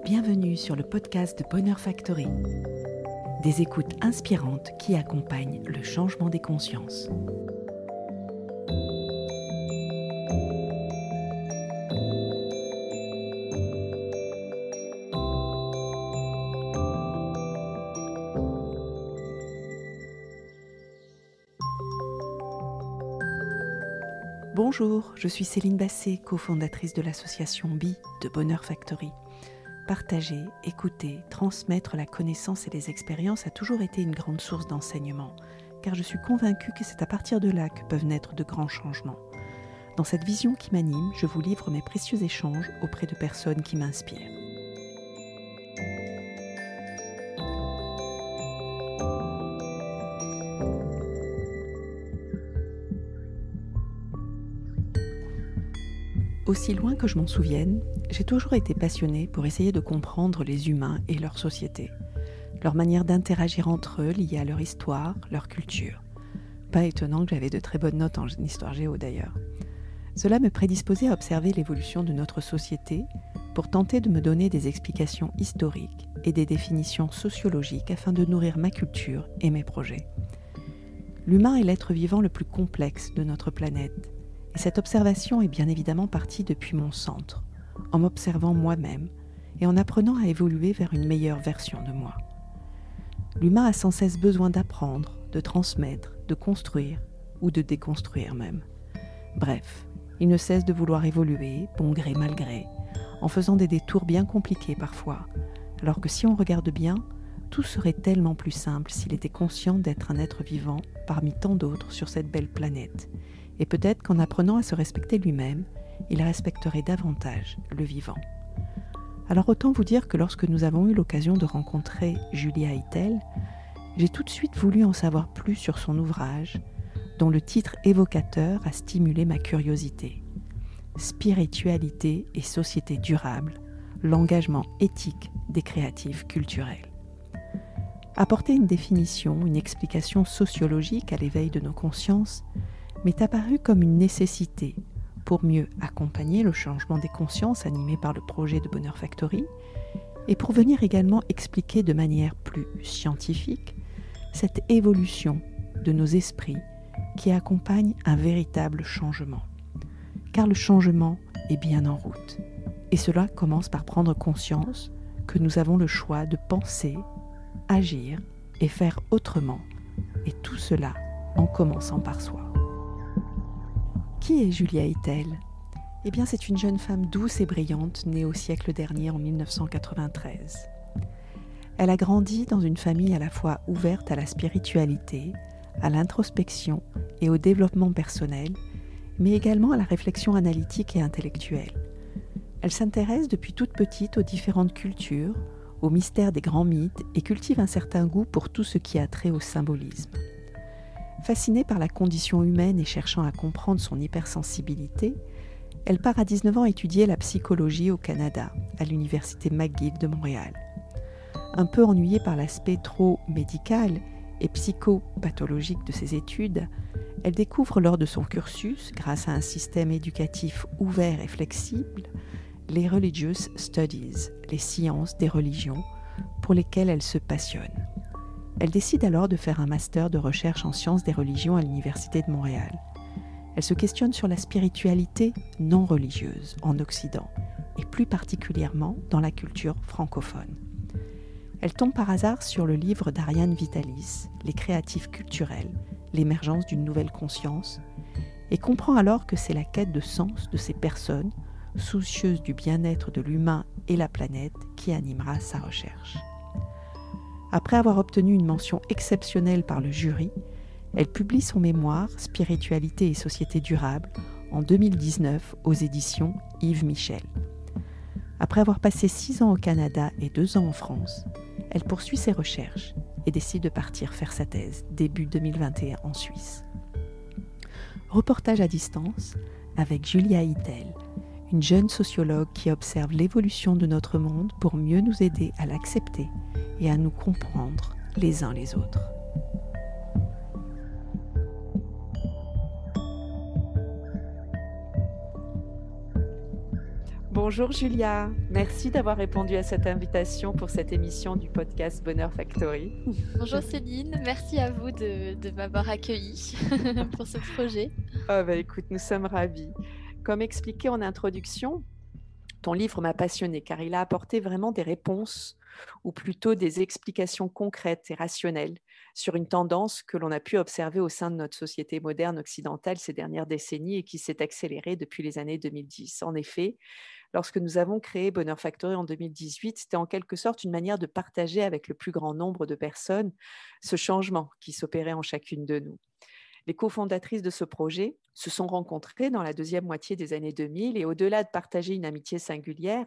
Bienvenue sur le podcast de Bonheur Factory. Des écoutes inspirantes qui accompagnent le changement des consciences. Bonjour, je suis Céline Basset, cofondatrice de l'association BI de Bonheur Factory. Partager, écouter, transmettre la connaissance et les expériences a toujours été une grande source d'enseignement, car je suis convaincue que c'est à partir de là que peuvent naître de grands changements. Dans cette vision qui m'anime, je vous livre mes précieux échanges auprès de personnes qui m'inspirent. Aussi loin que je m'en souvienne, j'ai toujours été passionnée pour essayer de comprendre les humains et leur société, leur manière d'interagir entre eux liée à leur histoire, leur culture. Pas étonnant que j'avais de très bonnes notes en histoire géo d'ailleurs. Cela me prédisposait à observer l'évolution de notre société pour tenter de me donner des explications historiques et des définitions sociologiques afin de nourrir ma culture et mes projets. L'humain est l'être vivant le plus complexe de notre planète. Et cette observation est bien évidemment partie depuis mon centre, en m'observant moi-même et en apprenant à évoluer vers une meilleure version de moi. L'humain a sans cesse besoin d'apprendre, de transmettre, de construire ou de déconstruire même. Bref, il ne cesse de vouloir évoluer, bon gré mal gré, en faisant des détours bien compliqués parfois, alors que si on regarde bien, tout serait tellement plus simple s'il était conscient d'être un être vivant parmi tant d'autres sur cette belle planète. Et peut-être qu'en apprenant à se respecter lui-même, il respecterait davantage le vivant. Alors autant vous dire que lorsque nous avons eu l'occasion de rencontrer Julia Eitel, j'ai tout de suite voulu en savoir plus sur son ouvrage, dont le titre évocateur a stimulé ma curiosité. Spiritualité et société durable, l'engagement éthique des créatifs culturels. Apporter une définition, une explication sociologique à l'éveil de nos consciences m'est apparu comme une nécessité pour mieux accompagner le changement des consciences animé par le projet de Bonheur Factory et pour venir également expliquer de manière plus scientifique cette évolution de nos esprits qui accompagne un véritable changement. Car le changement est bien en route et cela commence par prendre conscience que nous avons le choix de penser, agir et faire autrement, et tout cela en commençant par soi. Qui est Julia Eitel ? Eh bien, c'est une jeune femme douce et brillante, née au siècle dernier en 1993. Elle a grandi dans une famille à la fois ouverte à la spiritualité, à l'introspection et au développement personnel, mais également à la réflexion analytique et intellectuelle. Elle s'intéresse depuis toute petite aux différentes cultures, aux mystères des grands mythes et cultive un certain goût pour tout ce qui a trait au symbolisme. Fascinée par la condition humaine et cherchant à comprendre son hypersensibilité, elle part à 19 ans étudier la psychologie au Canada, à l'université McGill de Montréal. Un peu ennuyée par l'aspect trop médical et psychopathologique de ses études, elle découvre lors de son cursus, grâce à un système éducatif ouvert et flexible, les Religious Studies, les sciences des religions, pour lesquelles elle se passionne. Elle décide alors de faire un master de recherche en sciences des religions à l'Université de Montréal. Elle se questionne sur la spiritualité non religieuse en Occident, et plus particulièrement dans la culture francophone. Elle tombe par hasard sur le livre d'Ariane Vitalis, Les créatifs culturels, l'émergence d'une nouvelle conscience, et comprend alors que c'est la quête de sens de ces personnes, soucieuses du bien-être de l'humain et la planète, qui animera sa recherche. Après avoir obtenu une mention exceptionnelle par le jury, elle publie son mémoire « Spiritualité et société durable » en 2019 aux éditions Yves Michel. Après avoir passé 6 ans au Canada et 2 ans en France, elle poursuit ses recherches et décide de partir faire sa thèse début 2021 en Suisse. Reportage à distance avec Julia Eitel, une jeune sociologue qui observe l'évolution de notre monde pour mieux nous aider à l'accepter et à nous comprendre les uns les autres. Bonjour Julia, merci d'avoir répondu à cette invitation pour cette émission du podcast Bonheur Factory. Bonjour Céline, merci à vous de m'avoir accueillie pour ce projet. Écoute, nous sommes ravis. Comme expliqué en introduction, ton livre m'a passionné car il a apporté vraiment des réponses ou plutôt des explications concrètes et rationnelles sur une tendance que l'on a pu observer au sein de notre société moderne occidentale ces dernières décennies et qui s'est accélérée depuis les années 2010. En effet, lorsque nous avons créé Bonheur Factory en 2018, c'était en quelque sorte une manière de partager avec le plus grand nombre de personnes ce changement qui s'opérait en chacune de nous. Les cofondatrices de ce projet se sont rencontrées dans la deuxième moitié des années 2000 et au-delà de partager une amitié singulière,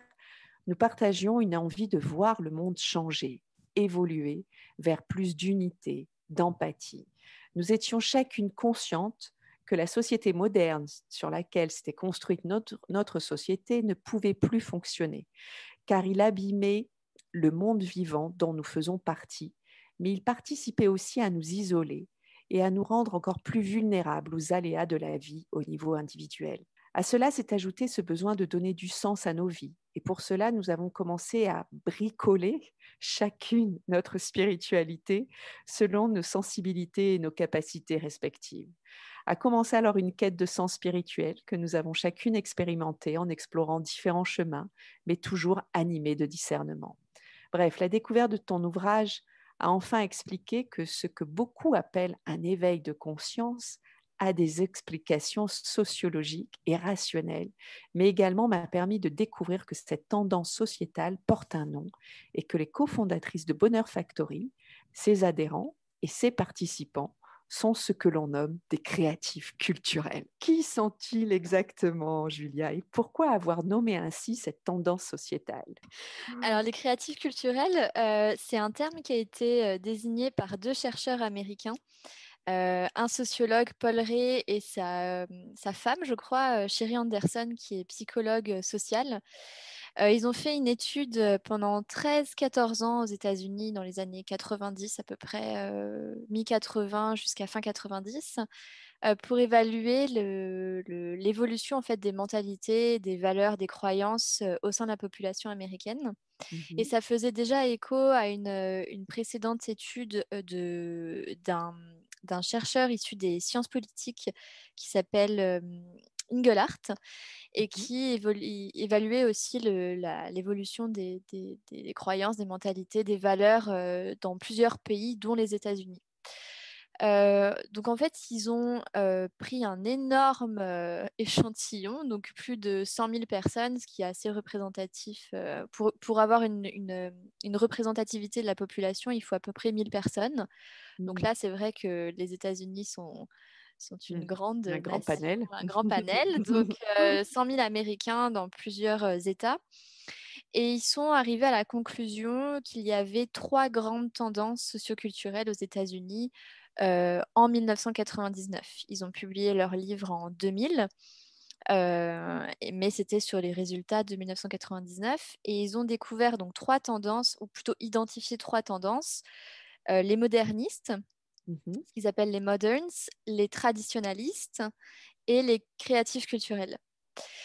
nous partagions une envie de voir le monde changer, évoluer vers plus d'unité, d'empathie. Nous étions chacune conscientes que la société moderne sur laquelle s'était construite notre société ne pouvait plus fonctionner, car il abîmait le monde vivant dont nous faisons partie, mais il participait aussi à nous isoler et à nous rendre encore plus vulnérables aux aléas de la vie au niveau individuel. À cela s'est ajouté ce besoin de donner du sens à nos vies. Et pour cela, nous avons commencé à bricoler chacune notre spiritualité selon nos sensibilités et nos capacités respectives. A commencé alors une quête de sens spirituel que nous avons chacune expérimentée en explorant différents chemins, mais toujours animés de discernement. Bref, la découverte de ton ouvrage a enfin expliqué que ce que beaucoup appellent un éveil de conscience a des explications sociologiques et rationnelles, mais également m'a permis de découvrir que cette tendance sociétale porte un nom et que les cofondatrices de Bonheur Factory, ses adhérents et ses participants sont ce que l'on nomme des créatifs culturels. Qui sont-ils exactement, Julia, et pourquoi avoir nommé ainsi cette tendance sociétale? Alors les créatifs culturels, c'est un terme qui a été désigné par deux chercheurs américains, un sociologue, Paul Ray, et sa femme, je crois, Sherry Anderson, qui est psychologue sociale. Ils ont fait une étude pendant 13-14 ans aux États-Unis dans les années 90 à peu près, mi-80 jusqu'à fin 90, pour évaluer l'évolution en fait des mentalités, des valeurs, des croyances au sein de la population américaine. Et Mhm. ça faisait déjà écho à une précédente étude d'un chercheur issu des sciences politiques qui s'appelle Engelhardt et Mhm. qui évaluait aussi l'évolution des croyances, des mentalités, des valeurs dans plusieurs pays, dont les États-Unis. Donc en fait, ils ont pris un énorme échantillon, donc plus de 100 000 personnes, ce qui est assez représentatif. Pour avoir une représentativité de la population, il faut à peu près 1000 personnes. Donc Mhm. là, c'est vrai que les États-Unis sont une grande Un grand nation, panel. un grand panel. Donc 100 000 Américains dans plusieurs États. Et ils sont arrivés à la conclusion qu'il y avait trois grandes tendances socioculturelles aux États-Unis en 1999. Ils ont publié leur livre en 2000, mais c'était sur les résultats de 1999. Et ils ont découvert donc trois tendances, ou plutôt identifié trois tendances. Les modernistes, Mhm. ce qu'ils appellent les moderns, les traditionalistes et les créatifs culturels.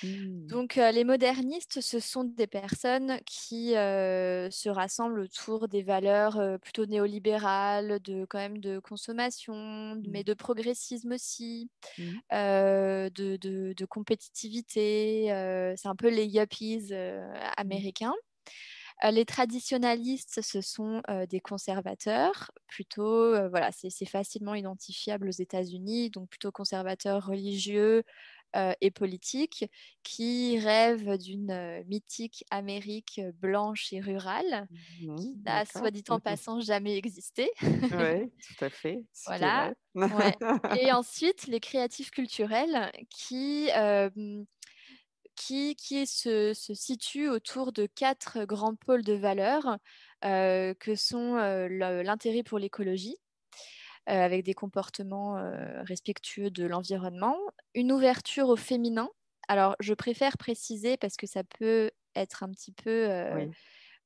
Mhm. Donc, les modernistes, ce sont des personnes qui se rassemblent autour des valeurs plutôt néolibérales, quand même de consommation, mais de progressisme aussi, Mhm. de compétitivité. C'est un peu les yuppies Mhm. américains. Les traditionalistes, ce sont des conservateurs, plutôt, voilà, c'est facilement identifiable aux États-Unis, donc plutôt conservateurs religieux et politiques, qui rêvent d'une mythique Amérique blanche et rurale, qui Mhm. n'a, D'accord. soit dit en passant, jamais existé. Oui, tout à fait, ce qui est Voilà, vrai. ouais. Et ensuite, les créatifs culturels qui se situe autour de quatre grands pôles de valeurs que sont l'intérêt pour l'écologie, avec des comportements respectueux de l'environnement, une ouverture au féminin. Alors, je préfère préciser parce que ça peut être un petit peu Oui,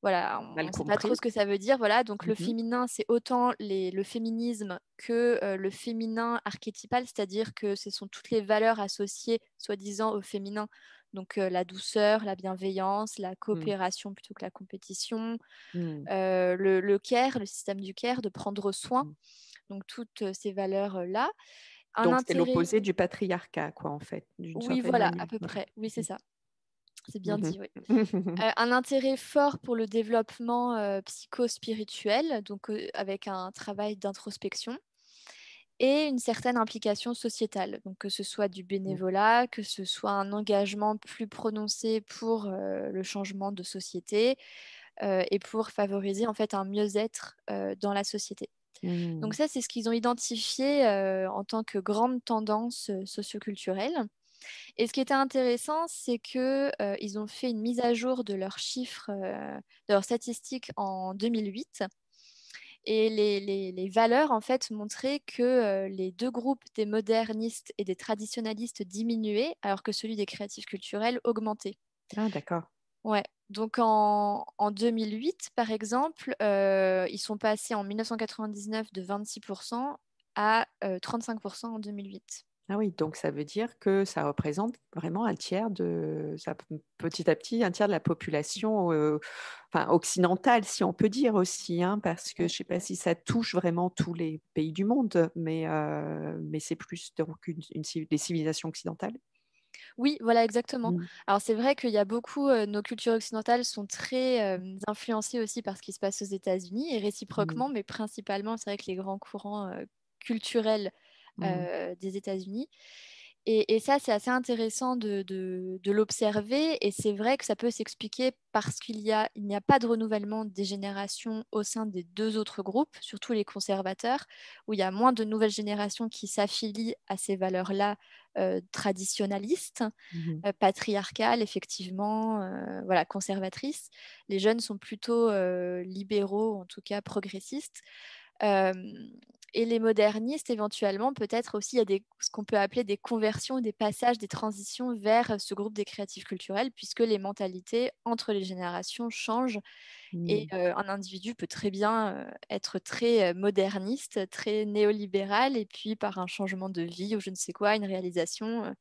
voilà, on mal ne sait pas trop compris. ce que ça veut dire. Voilà, donc le Mhm. féminin, c'est autant le féminisme que le féminin archétypal, c'est-à-dire que ce sont toutes les valeurs associées, soi-disant, au féminin Donc la douceur, la bienveillance, la Mm. coopération plutôt que la compétition, Mm. le care, le système du care, de prendre soin. Mm. Donc toutes ces valeurs-là. Un Donc, c'est intérêt, l'opposé du patriarcat, quoi, en fait, d'une oui, certaine voilà, à manière. peu Ouais. près. Oui, c'est ça. C'est bien Mhm. dit, oui. Mhm. Un intérêt fort pour le développement psycho-spirituel, donc avec un travail d'introspection, et une certaine implication sociétale, donc que ce soit du bénévolat, que ce soit un engagement plus prononcé pour le changement de société et pour favoriser en fait un mieux-être dans la société. Donc Mhm. ça, c'est ce qu'ils ont identifié en tant que grande tendance socioculturelle. Et ce qui était intéressant, c'est que ils ont fait une mise à jour de leurs chiffres, de leurs statistiques en 2008. Et les valeurs, en fait, montraient que les deux groupes des modernistes et des traditionalistes diminuaient, alors que celui des créatifs culturels augmentait. Ah, d'accord. Ouais. Donc en 2008, par exemple, ils sont passés en 1999 de 26% à 35% en 2008. Ah oui, donc ça veut dire que ça représente vraiment petit à petit, un tiers de la population enfin, occidentale, si on peut dire aussi, hein, parce que je ne sais pas si ça touche vraiment tous les pays du monde, mais c'est plus donc des civilisations occidentales. Oui, voilà, exactement. Mm. Alors c'est vrai qu'il y a beaucoup, nos cultures occidentales sont très influencées aussi par ce qui se passe aux États-Unis et Mm. réciproquement, mais principalement, c'est vrai que les grands courants culturels Mm. des États-Unis. Et ça, c'est assez intéressant de l'observer. Et c'est vrai que ça peut s'expliquer parce il n'y a pas de renouvellement des générations au sein des deux autres groupes, surtout les conservateurs, où il y a moins de nouvelles générations qui s'affilient à ces valeurs-là traditionnalistes, Mhm. patriarcales, effectivement, voilà, conservatrices. Les jeunes sont plutôt libéraux, en tout cas progressistes. Euh, et les modernistes, éventuellement, peut-être aussi, il y a ce qu'on peut appeler des conversions, des passages, des transitions vers ce groupe des créatifs culturels, puisque les mentalités entre les générations changent. Et Mm. un individu peut très bien être très moderniste, très néolibéral, et puis par un changement de vie ou je ne sais quoi, une réalisation,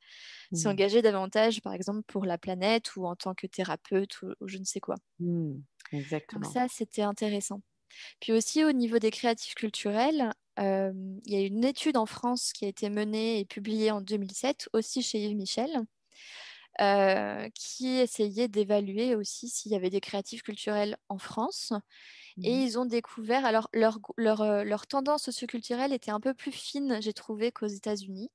Mm. s'engager davantage, par exemple, pour la planète ou en tant que thérapeute ou je ne sais quoi. Mm. Donc Exactement. ça, c'était intéressant. Puis aussi au niveau des créatifs culturels, il y a une étude en France qui a été menée et publiée en 2007, aussi chez Yves Michel, qui essayait d'évaluer aussi s'il y avait des créatifs culturels en France. Et Mhm. ils ont découvert, alors leur tendance socioculturelle était un peu plus fine, j'ai trouvé, qu'aux États-Unis.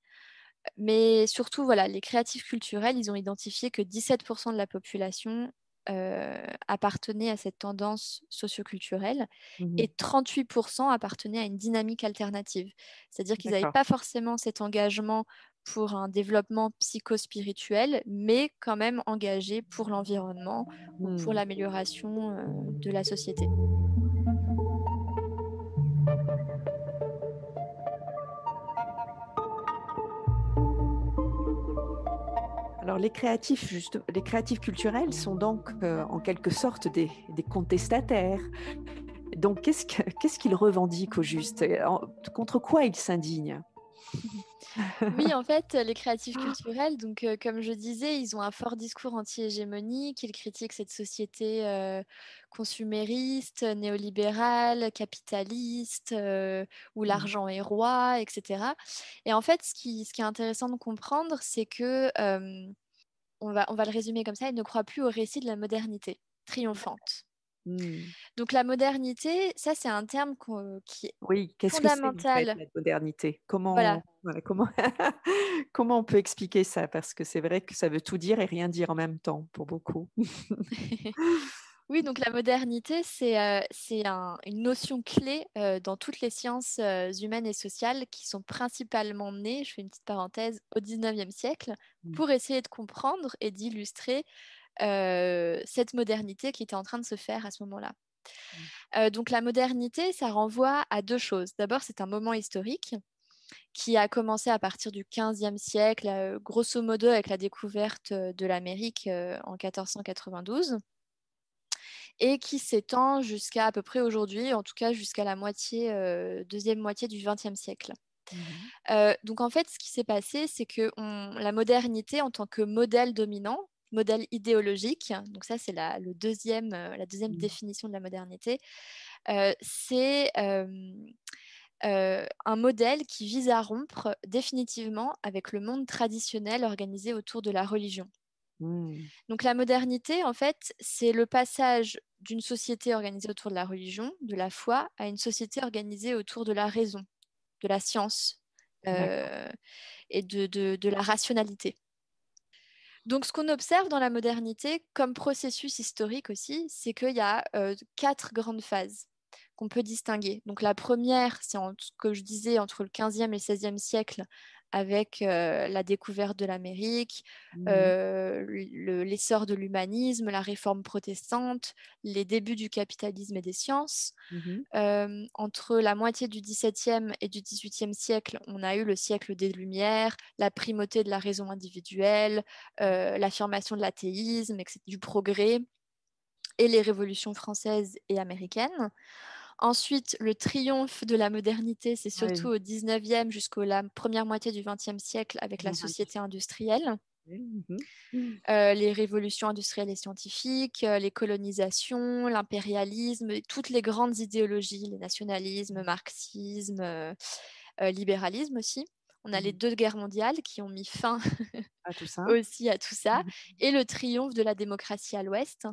Mais surtout, voilà, les créatifs culturels, ils ont identifié que 17% de la population appartenait à cette tendance socioculturelle et Mhm. 38% appartenaient à une dynamique alternative. C'est-à-dire qu'ils n'avaient D'accord. pas forcément cet engagement pour un développement psychospirituel, mais quand même engagés pour l'environnement ou pour Mm. l'amélioration de la société. Alors, les créatifs culturels sont donc en quelque sorte des contestataires. Donc, qu'est-ce qu'ils revendiquent au juste? Contre quoi ils s'indignent? Oui, en fait, les créatifs culturels, donc comme je disais, ils ont un fort discours anti-hégémonique, ils critiquent cette société consumériste, néolibérale, capitaliste, où Mm. l'argent est roi, etc. Et en fait, ce qui est intéressant de comprendre, c'est que, on va le résumer comme ça, ils ne croient plus au récit de la modernité triomphante. Mm. Donc la modernité, ça c'est un terme qui est Oui, qu'est-ce que c'est en fait fondamental. la modernité? Voilà. Voilà, comment on peut expliquer ça? Parce que c'est vrai que ça veut tout dire et rien dire en même temps pour beaucoup. Oui, donc la modernité, c'est une notion clé dans toutes les sciences humaines et sociales qui sont principalement nées, je fais une petite parenthèse, au 19e siècle, Mm. pour essayer de comprendre et d'illustrer cette modernité qui était en train de se faire à ce moment-là. Donc la modernité, ça renvoie à deux choses. D'abord, c'est un moment historique qui a commencé à partir du 15e siècle, grosso modo avec la découverte de l'Amérique en 1492 et qui s'étend jusqu'à à peu près aujourd'hui, en tout cas jusqu'à la deuxième moitié du XXe siècle. Donc en fait, ce qui s'est passé, c'est que la modernité en tant que modèle dominant, modèle idéologique. Donc ça, c'est la deuxième Mmh. définition de la modernité. C'est un modèle qui vise à rompre définitivement avec le monde traditionnel organisé autour de la religion. Mmh. Donc la modernité, en fait, c'est le passage d'une société organisée autour de la religion, de la foi, à une société organisée autour de la raison, de la science D'accord. euh, et de la rationalité. Donc ce qu'on observe dans la modernité comme processus historique aussi, c'est qu'il y a 4 grandes phases qu'on peut distinguer. Donc la première, c'est ce que je disais entre le 15e et le 16e siècle avec la découverte de l'Amérique, Mmh. l'essor de l'humanisme, la réforme protestante, les débuts du capitalisme et des sciences. Mmh. Entre la moitié du XVIIe et du XVIIIe siècle, on a eu le siècle des Lumières, la primauté de la raison individuelle, l'affirmation de l'athéisme, etc., du progrès et les révolutions françaises et américaines. Ensuite, le triomphe de la modernité, c'est surtout Oui. au XIXe jusqu'à la première moitié du XXe siècle avec la société industrielle. Mmh mh. Mmh. Les révolutions industrielles et scientifiques, les colonisations, l'impérialisme, toutes les grandes idéologies, les nationalismes, marxisme, libéralisme aussi. On a les Mmh. 2 guerres mondiales qui ont mis fin Ah, tout ça? aussi à tout ça, Mmh. et le triomphe de la démocratie à l'Ouest.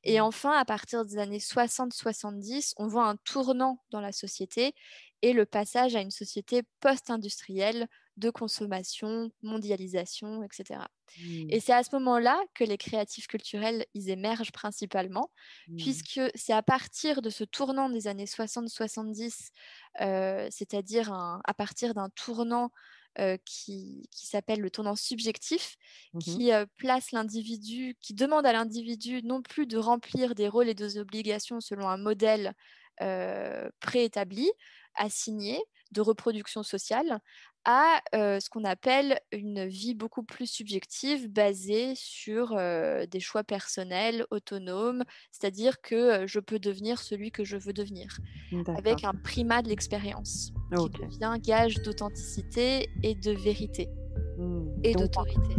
Et Mmh. enfin, à partir des années 60-70, on voit un tournant dans la société et le passage à une société post-industrielle de consommation, mondialisation, etc. Mmh. Et c'est à ce moment-là que les créatifs culturels, ils émergent principalement, Mmh. puisque c'est à partir de ce tournant des années 60-70, c'est-à-dire à partir d'un tournant qui s'appelle le tournant subjectif, Mmh mh. qui place l'individu, qui demande à l'individu non plus de remplir des rôles et des obligations selon un modèle préétabli, assigné, de reproduction sociale, à ce qu'on appelle une vie beaucoup plus subjective, basée sur des choix personnels, autonomes, c'est-à-dire que je peux devenir celui que je veux devenir, D'accord. avec un primat de l'expérience, qui OK. devient gage d'authenticité et de vérité Mmh. et Donc d'autorité.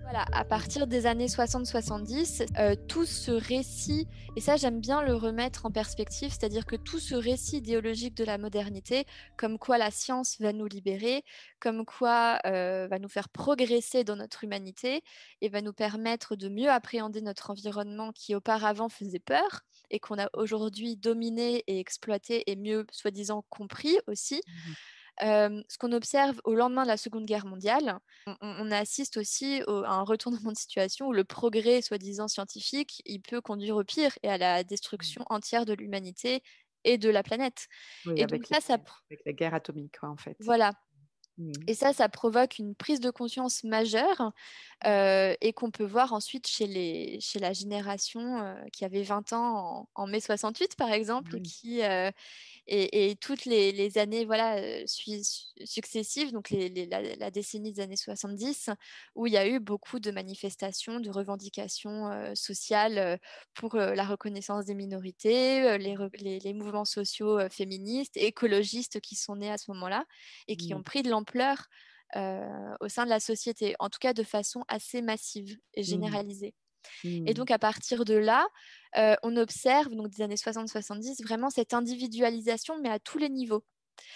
Voilà, à partir des années 60-70, tout ce récit, et ça j'aime bien le remettre en perspective, c'est-à-dire que tout ce récit idéologique de la modernité, comme quoi la science va nous libérer, comme quoi va nous faire progresser dans notre humanité et va nous permettre de mieux appréhender notre environnement qui auparavant faisait peur et qu'on a aujourd'hui dominé et exploité et mieux soi-disant compris aussi. mmh. Ce qu'on observe au lendemain de la Seconde Guerre mondiale, on assiste aussi à un retournement de situation où le progrès soi-disant scientifique, il peut conduire au pire et à la Mmh. destruction entière de l'humanité et de la planète. Oui, Et donc ça, avec les guerres atomiques, quoi, en fait. voilà. Mmh. Et ça provoque une prise de conscience majeure et qu'on peut voir ensuite chez la génération qui avait 20 ans en mai 68, par exemple, Oui. qui, et toutes les années voilà, successives, donc la décennie des années 70, où il y a eu beaucoup de manifestations, de revendications sociales pour la reconnaissance des minorités, les mouvements sociaux féministes et écologistes qui sont nés à ce moment-là et qui Mmh. ont pris de l'ampleur au sein de la société, en tout cas de façon assez massive et Mmh. généralisée. Et Mmh. donc, à partir de là, on observe, donc des années 60-70, vraiment cette individualisation, mais à tous les niveaux.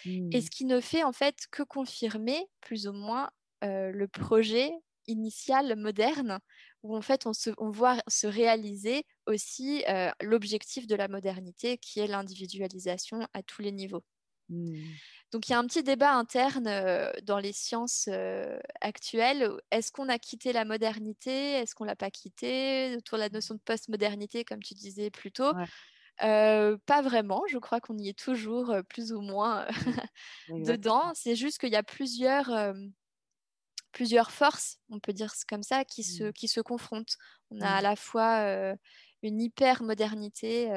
Et Mmh. ce qui ne fait en fait que confirmer, plus ou moins, le projet initial moderne, où en fait on voit se réaliser aussi l'objectif de la modernité, qui est l'individualisation à tous les niveaux. Mmh. Donc il y a un petit débat interne dans les sciences actuelles. Est-ce qu'on a quitté la modernité? Est-ce qu'on l'a pas quittée? Autour de la notion de post-modernité, comme tu disais plus tôt. Ouais. Pas vraiment, je crois qu'on y est toujours plus ou moins Mmh. dedans. Exactement. C'est juste qu'il y a plusieurs forces, on peut dire comme ça, Mmh. qui se confrontent. On a à Mmh. la fois une hyper-modernité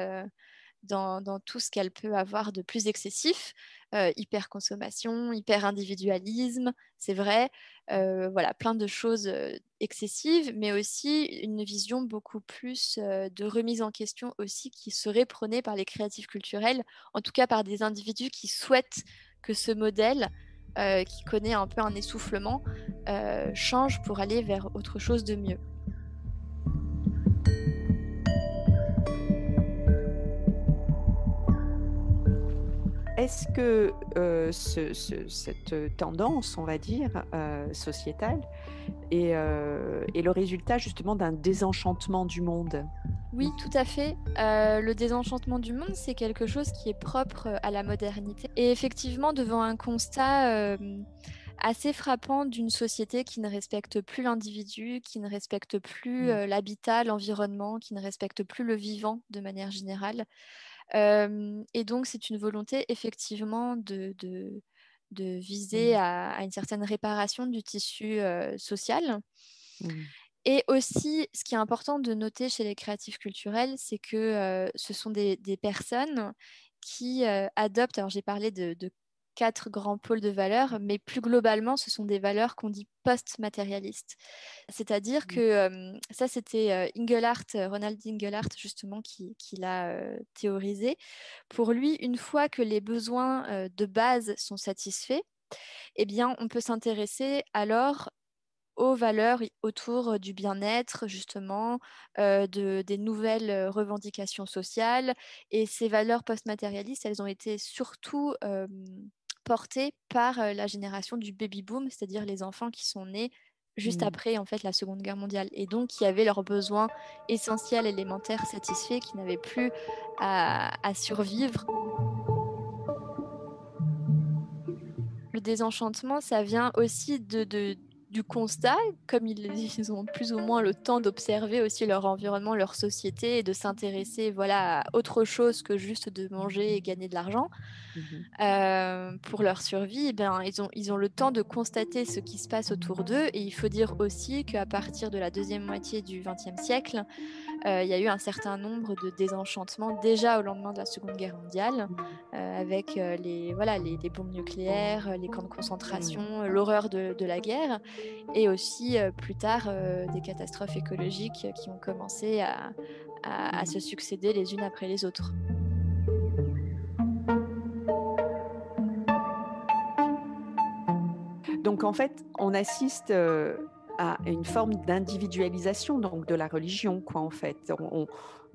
dans tout ce qu'elle peut avoir de plus excessif, hyper-consommation, hyper-individualisme, c'est vrai, voilà, plein de choses excessives, mais aussi une vision beaucoup plus de remise en question aussi qui serait prônée par les créatifs culturels, en tout cas par des individus qui souhaitent que ce modèle qui connaît un peu un essoufflement, change pour aller vers autre chose de mieux. Est-ce que cette tendance, on va dire, sociétale, est le résultat justement d'un désenchantement du monde? Oui, tout à fait. Le désenchantement du monde, c'est quelque chose qui est propre à la modernité. Et effectivement, devant un constat assez frappant d'une société qui ne respecte plus l'individu, qui ne respecte plus Mmh. l'habitat, l'environnement, qui ne respecte plus le vivant de manière générale. Et donc, c'est une volonté effectivement de viser Mmh. à une certaine réparation du tissu social. Mmh. Et aussi, ce qui est important de noter chez les créatifs culturels, c'est que ce sont des personnes qui adoptent, alors j'ai parlé de 4 grands pôles de valeurs, mais plus globalement, ce sont des valeurs qu'on dit post-matérialistes. C'est-à-dire que Mmh. ça, c'était Ronald Inglehart, justement, qui l'a théorisé. Pour lui, une fois que les besoins de base sont satisfaits, eh bien, on peut s'intéresser alors aux valeurs autour du bien-être, justement, des nouvelles revendications sociales. Et ces valeurs post-matérialistes, elles ont été surtout portées par la génération du baby-boom, c'est-à-dire les enfants qui sont nés juste Mmh. après en fait la Seconde Guerre mondiale et donc qui avaient leurs besoins essentiels élémentaires satisfaits, qui n'avaient plus à survivre. Le désenchantement, ça vient aussi du constat, comme ils ont plus ou moins le temps d'observer aussi leur environnement, leur société et de s'intéresser voilà, à autre chose que juste de manger et gagner de l'argent. Mmh. Pour leur survie, eh bien, ils ont le temps de constater ce qui se passe autour d'eux. Et il faut dire aussi qu'à partir de la deuxième moitié du XXe siècle, il y a eu un certain nombre de désenchantements déjà au lendemain de la Seconde Guerre mondiale, Mmh. avec voilà, les bombes nucléaires, les camps de Mmh. concentration, l'horreur de la guerre, et aussi plus tard des catastrophes écologiques qui ont commencé à Mmh. se succéder les unes après les autres. Donc en fait, on assiste, à une forme d'individualisation donc de la religion quoi, en fait.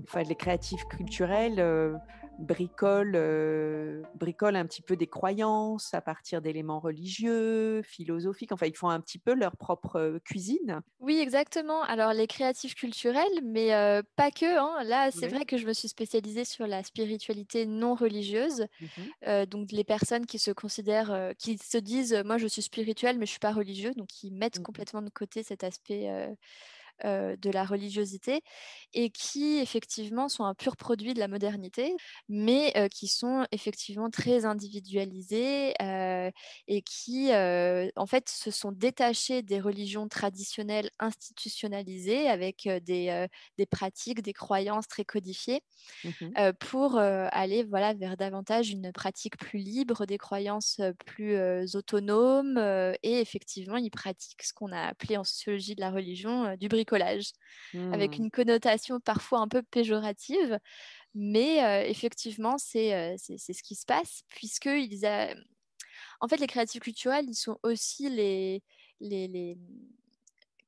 Enfin les créatifs culturels, bricolent un petit peu des croyances à partir d'éléments religieux, philosophiques, enfin ils font un petit peu leur propre, cuisine. Oui, exactement. Alors, les créatifs culturels, mais pas que, hein. Là, c'est Oui. vrai que je me suis spécialisée sur la spiritualité non religieuse. Mmh. Donc, les personnes qui se considèrent, qui se disent, moi, je suis spirituelle, mais je suis pas religieux. Donc, qui mettent Mmh. complètement de côté cet aspect de la religiosité et qui effectivement sont un pur produit de la modernité, mais qui sont effectivement très individualisés et qui en fait se sont détachés des religions traditionnelles institutionnalisées avec des pratiques, des croyances très codifiées Mmh. pour aller voilà, vers davantage une pratique plus libre, des croyances plus autonomes et effectivement, ils pratiquent ce qu'on a appelé en sociologie de la religion du bricolage, avec Mmh. une connotation parfois un peu péjorative, mais effectivement, c'est ce qui se passe, puisque en fait, les créatifs culturels, ils sont aussi les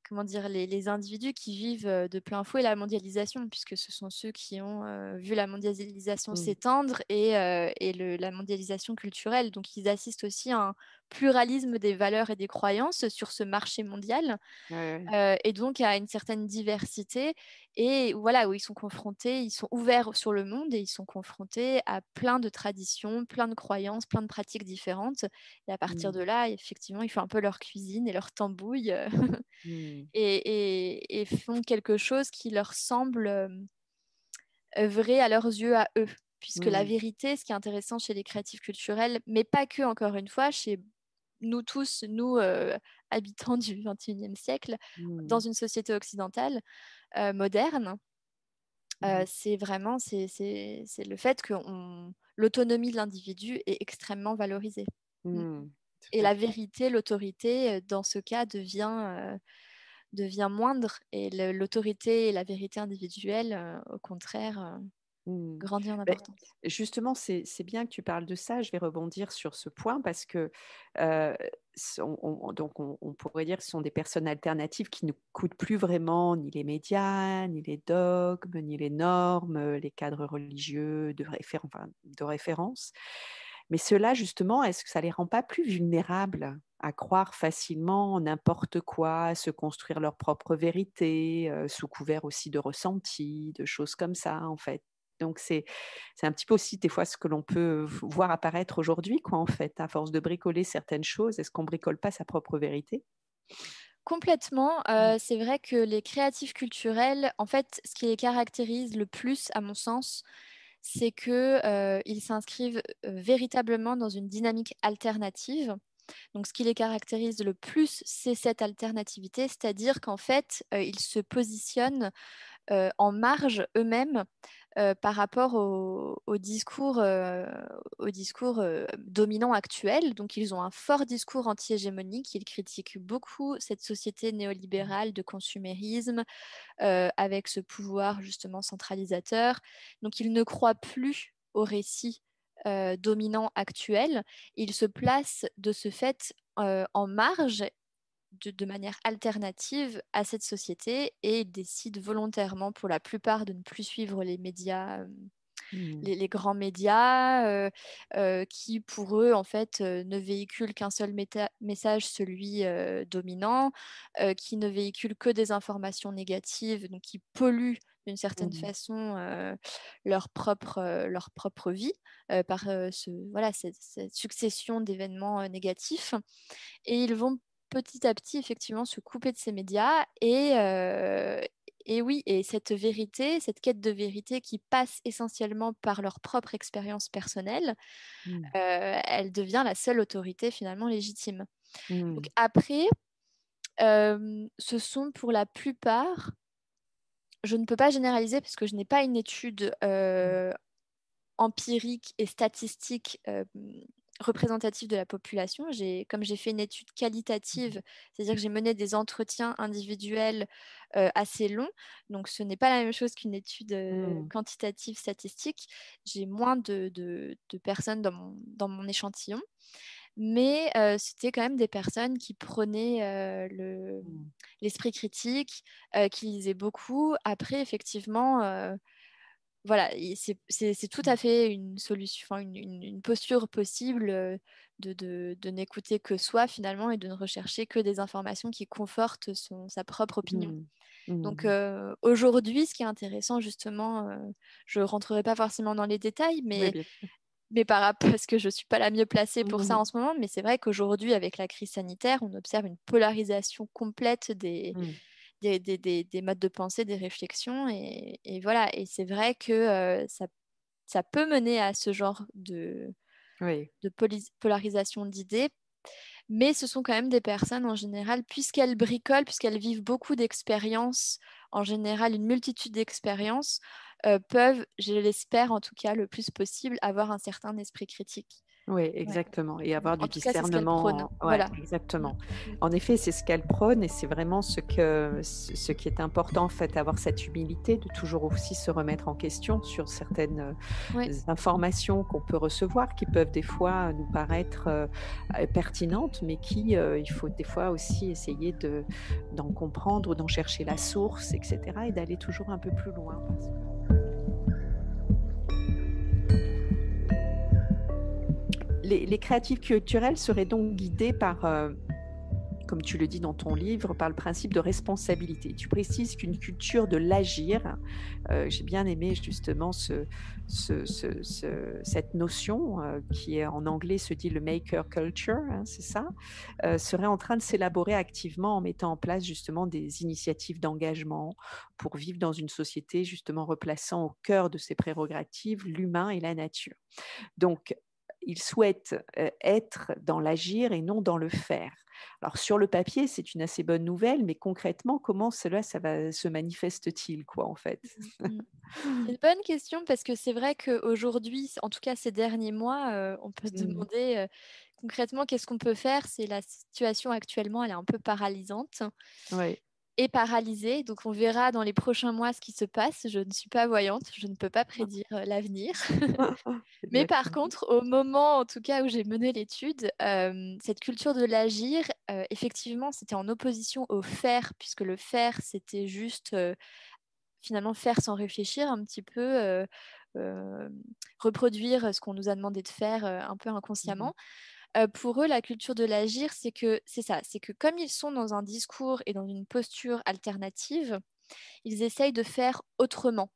comment dire, les individus qui vivent de plein fouet la mondialisation, puisque ce sont ceux qui ont vu la mondialisation Mmh. s'étendre et la mondialisation culturelle. Donc, ils assistent aussi à un pluralisme des valeurs et des croyances sur ce marché mondial Ouais, ouais. et donc à une certaine diversité et voilà où ils sont confrontés, ils sont ouverts sur le monde et ils sont confrontés à plein de traditions, plein de croyances, plein de pratiques différentes. Et à partir Mmh. de là, effectivement, ils font un peu leur cuisine et leur tambouille Mmh. et font quelque chose qui leur semble vrai à leurs yeux à eux. Puisque la Mmh. vérité, ce qui est intéressant chez les créatifs culturels, mais pas que, encore une fois, chez nous tous, nous, habitants du XXIe siècle, dans Mmh. une société occidentale moderne, Mmh. c'est vraiment c'est le fait que l'autonomie de l'individu est extrêmement valorisée. Mm. Mmh. Et Tout à la fait. vérité, l'autorité, dans ce cas, devient moindre. Et l'autorité et la vérité individuelle, au contraire. Mmh. grandit en Beh, importance. justement, c'est bien que tu parles de ça. Je vais rebondir sur ce point parce que, heu, on pourrait dire que ce sont des personnes alternatives qui ne coûtent plus vraiment ni les médias, ni les dogmes, ni les normes, les cadres religieux de référence. Mais ceux-là, justement, est-ce que ça les rend pas plus vulnérables à croire facilement en n'importe quoi, à se construire leur propre vérité, sous couvert aussi de ressentis, de choses comme ça, en fait? Donc c'est un petit peu aussi des fois ce que l'on peut voir apparaître aujourd'hui, quoi, en fait, à force de bricoler certaines choses. Est-ce qu'on bricole pas sa propre vérité? Complètement, Mmh. c'est vrai que les créatifs culturels, en fait, ce qui les caractérise le plus, à mon sens, c'est que, ils s'inscrivent, véritablement dans une dynamique alternative. Donc ce qui les caractérise le plus, c'est cette alternativité, c'est-à-dire qu'en fait, ils se positionnent en marge eux-mêmes par rapport au discours dominant actuel. Donc, ils ont un fort discours anti-hégémonique. Ils critiquent beaucoup cette société néolibérale de consumérisme avec ce pouvoir justement centralisateur. Donc, ils ne croient plus au récit dominant actuel. Ils se placent de ce fait en marge de manière alternative à cette société et ils décident volontairement pour la plupart de ne plus suivre les médias, Mmh. les grands médias qui pour eux en fait ne véhiculent qu'un seul message, celui dominant, qui ne véhiculent que des informations négatives, donc qui polluent d'une certaine Mmh. façon leur propre vie par voilà, cette succession d'événements négatifs. Et ils vont petit à petit, effectivement, se couper de ces médias. Et oui, et cette vérité, cette quête de vérité qui passe essentiellement par leur propre expérience personnelle, Mmh. elle devient la seule autorité finalement légitime. Donc Mmh. après, ce sont pour la plupart, je ne peux pas généraliser parce que je n'ai pas une étude empirique et statistique représentative de la population. Comme j'ai fait une étude qualitative, c'est-à-dire que j'ai mené des entretiens individuels assez longs, donc ce n'est pas la même chose qu'une étude Mmh. quantitative statistique. J'ai moins de personnes dans mon échantillon, mais c'était quand même des personnes qui prenaient Mmh. l'esprit critique, qui lisaient beaucoup. Après, effectivement, voilà, c'est tout à fait une solution, enfin, une posture possible de n'écouter que soi finalement et de ne rechercher que des informations qui confortent sa propre opinion. Mmh. Donc Mmh. aujourd'hui, ce qui est intéressant justement, je ne rentrerai pas forcément dans les détails, Oui, bien sûr. mais par rapport, parce que je ne suis pas la mieux placée pour ça Mmh. en ce moment, mais c'est vrai qu'aujourd'hui, avec la crise sanitaire, on observe une polarisation complète Mmh. des modes de pensée, des réflexions. Et voilà, et c'est vrai que ça peut mener à ce genre Oui. polarisation d'idées, mais ce sont quand même des personnes en général, puisqu'elles bricolent, puisqu'elles vivent beaucoup d'expériences, en général une multitude d'expériences, peuvent, je l'espère en tout cas le plus possible, avoir un certain esprit critique. Oui, Ouais. exactement et avoir En du tout cas, c'est ce qu'elles prônent. discernement. Ouais, Voilà. Mm, exactement. mm. En effet, c'est ce qu'elle prône et c'est vraiment ce qui est important, en fait, avoir cette humilité de toujours aussi se remettre en question sur certaines, Ouais. informations qu'on peut recevoir qui peuvent des fois nous paraître, pertinentes, mais il faut des fois aussi essayer d'en comprendre ou d'en chercher la source et cetera et d'aller toujours un peu plus loin parce que les créatifs culturels seraient donc guidés par, comme tu le dis dans ton livre, par le principe de responsabilité. Tu précises qu'une culture de l'agir, j'ai bien aimé justement cette notion qui est en anglais se dit le maker culture, hein, c'est ça, serait en train de s'élaborer activement en mettant en place justement des initiatives d'engagement pour vivre dans une société justement replaçant au cœur de ses prérogatives l'humain et la nature. Donc, il souhaite être dans l'agir et non dans le faire. Alors sur le papier, c'est une assez bonne nouvelle, mais concrètement, comment cela ça va se manifeste-t-il quoi en fait? Mm, mm. C'est une bonne question parce que c'est vrai qu'aujourd'hui, en tout cas ces derniers mois, on peut se Mmh. demander concrètement qu'est-ce qu'on peut faire. C'est la situation actuellement, elle est un peu paralysante. Ouais. est paralysée. Donc, on verra dans les prochains mois ce qui se passe. Je ne suis pas voyante, je ne peux pas prédire l'avenir. Mais par Exactement. contre, au moment, en tout cas, où j'ai mené l'étude, cette culture de l'agir, effectivement, c'était en opposition au faire, puisque le faire, c'était juste finalement faire sans réfléchir un petit peu, euh, reproduire ce qu'on nous a demandé de faire un peu Mhm. inconsciemment. Pour eux, la culture de l'agir, c'est ça, c'est que comme ils sont dans un discours et dans une posture alternative, ils essayent de faire autrement,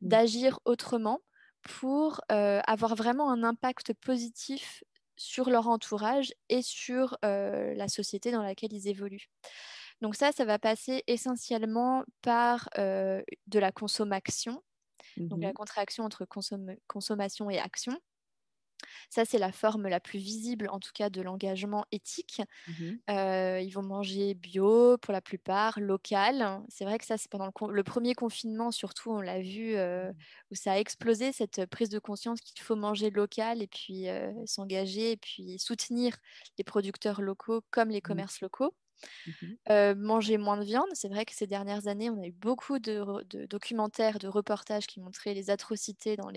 Mhm. d'agir autrement pour avoir vraiment un impact positif sur leur entourage et sur la société dans laquelle ils évoluent. Donc ça va passer essentiellement par de la consommation, donc la Mhm. contraction entre consommation et action. Ça, c'est la forme la plus visible, en tout cas, de l'engagement éthique. Mhm. Ils vont manger bio pour la plupart, local. C'est vrai que ça, c'est pendant le premier confinement, surtout, on l'a vu, où ça a explosé, cette prise de conscience qu'il faut manger local et puis s'engager et puis soutenir les producteurs locaux comme les Mhm. commerces locaux. Mhm. Manger moins de viande. C'est vrai que ces dernières années, on a eu beaucoup de documentaires, de reportages qui montraient les atrocités dans Mhm.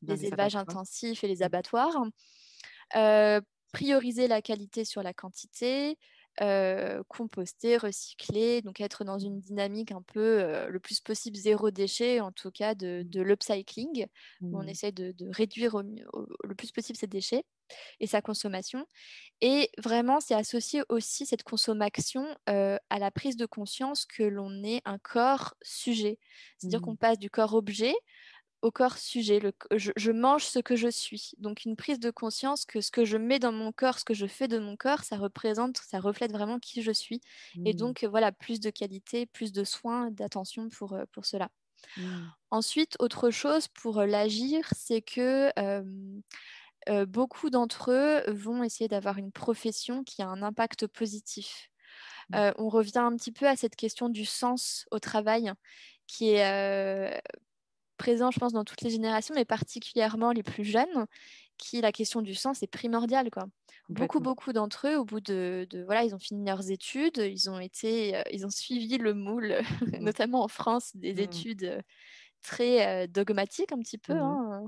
Dans les les élevages abattoirs. intensifs et les Mhm. abattoirs. Euh, Prioriser la qualité sur la quantité, composter, recycler, donc être dans une dynamique un peu le plus possible zéro déchet, en tout cas de l'upcycling, où on Mhm. essaie de réduire le plus possible ses déchets et sa consommation. Et vraiment, c'est associé aussi cette consommation à la prise de conscience que l'on est un corps sujet. C'est-à-dire qu'on Mhm. passe du corps objet au corps sujet. Je mange ce que je suis. Donc une prise de conscience que ce que je mets dans mon corps, ce que je fais de mon corps, ça représente, ça reflète vraiment qui je suis. Et Mhm. donc voilà, plus de qualité, plus de soins, d'attention pour cela. Mhm. Ensuite, autre chose pour l'agir, c'est que beaucoup d'entre eux vont essayer d'avoir une profession qui a un impact positif. On revient un petit peu à cette question du sens au travail qui est présent, je pense, dans toutes les générations, mais particulièrement les plus jeunes, qui la question du sens est primordiale, quoi. Complètement. Beaucoup d'entre eux, au bout voilà, ils ont fini leurs études, ils ont suivi le moule, Mhm. notamment en France, des Mhm. études très dogmatiques un petit peu, Mhm. hein.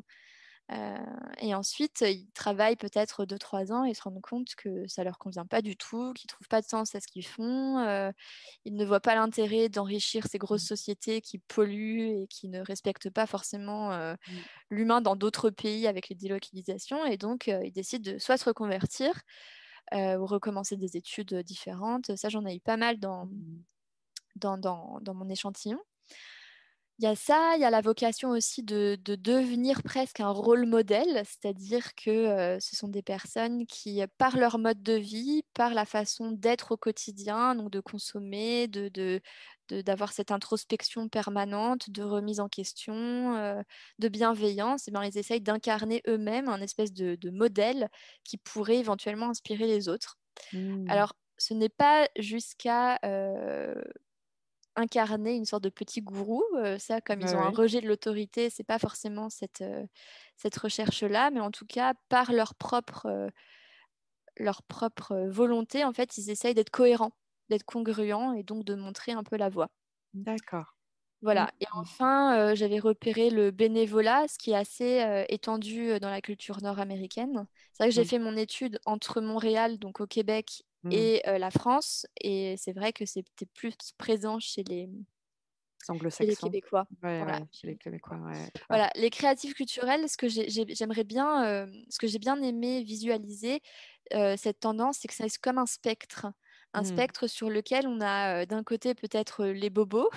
Euh, et ensuite, ils travaillent peut-être 2, 3 ans et se rendent compte que ça leur convient pas du tout, qu'ils trouvent pas de sens à ce qu'ils font. Ils ne voient pas l'intérêt d'enrichir ces grosses sociétés qui polluent et qui ne respectent pas forcément Mhm. l'humain dans d'autres pays avec les délocalisations. Et donc, ils décident de soit se reconvertir ou recommencer des études différentes. Ça, j'en ai eu pas mal Mhm. dans mon échantillon. Il y a ça, il y a la vocation aussi de devenir presque un rôle modèle, c'est-à-dire que ce sont des personnes qui, par leur mode de vie, par la façon d'être au quotidien, donc de consommer, d'avoir cette introspection permanente, de remise en question, de bienveillance, et bien, ils essayent d'incarner eux-mêmes un espèce de modèle qui pourrait éventuellement inspirer les autres. Mhm. Alors, ce n'est pas jusqu'à incarner une sorte de petit gourou. Ça, comme Ouais, ils ont un ouais. rejet de l'autorité, c'est pas forcément cette recherche-là, mais en tout cas, par leur propre volonté, en fait, ils essayent d'être cohérents, d'être congruents et donc de montrer un peu la voie. D'accord. Voilà. Et Mhm. enfin, j'avais repéré le bénévolat, ce qui est assez étendu dans la culture nord-américaine. C'est vrai que j'ai Oui. fait mon étude entre Montréal, donc au Québec, Mhm. et la France, et c'est vrai que c'était plus présent C'est chez les anglo-saxon. Québécois. Ouais, Voilà, ouais, chez les Québécois, ouais, d'accord. voilà, les créatifs culturels, j'aimerais bien, ce que j'ai bien aimé visualiser, cette tendance, c'est que c'est comme un Mhm. spectre sur lequel on a d'un côté peut-être les bobos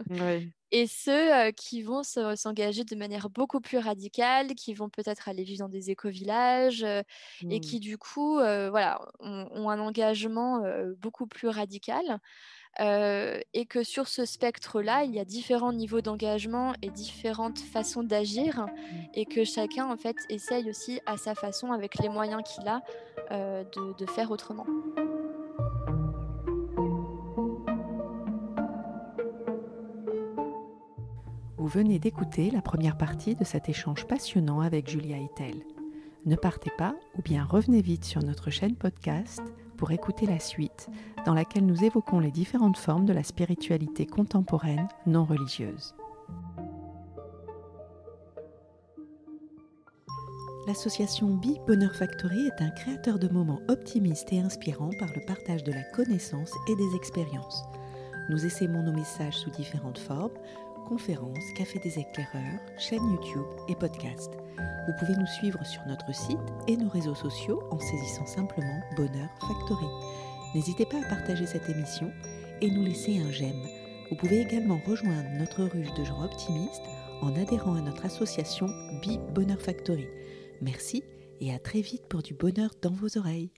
Oui. et ceux qui vont s'engager de manière beaucoup plus radicale, qui vont peut-être aller vivre dans des écovillages et Mhm. qui du coup, voilà, ont un engagement beaucoup plus radical. Et que sur ce spectre-là, il y a différents niveaux d'engagement et différentes façons d'agir, Mhm. et que chacun, en fait, essaye aussi à sa façon, avec les moyens qu'il a, de faire autrement. Vous venez d'écouter la première partie de cet échange passionnant avec Julia Eitel. Ne partez pas ou bien revenez vite sur notre chaîne podcast pour écouter la suite dans laquelle nous évoquons les différentes formes de la spiritualité contemporaine non religieuse. L'association Be Bonheur Factory est un créateur de moments optimistes et inspirants par le partage de la connaissance et des expériences. Nous essaimons nos messages sous différentes formes, conférences, café des éclaireurs, chaîne YouTube et podcast. Vous pouvez nous suivre sur notre site et nos réseaux sociaux en saisissant simplement Bonheur Factory. N'hésitez pas à partager cette émission et nous laisser un j'aime. Vous pouvez également rejoindre notre ruche de gens optimistes en adhérant à notre association Be Bonheur Factory. Merci et à très vite pour du bonheur dans vos oreilles.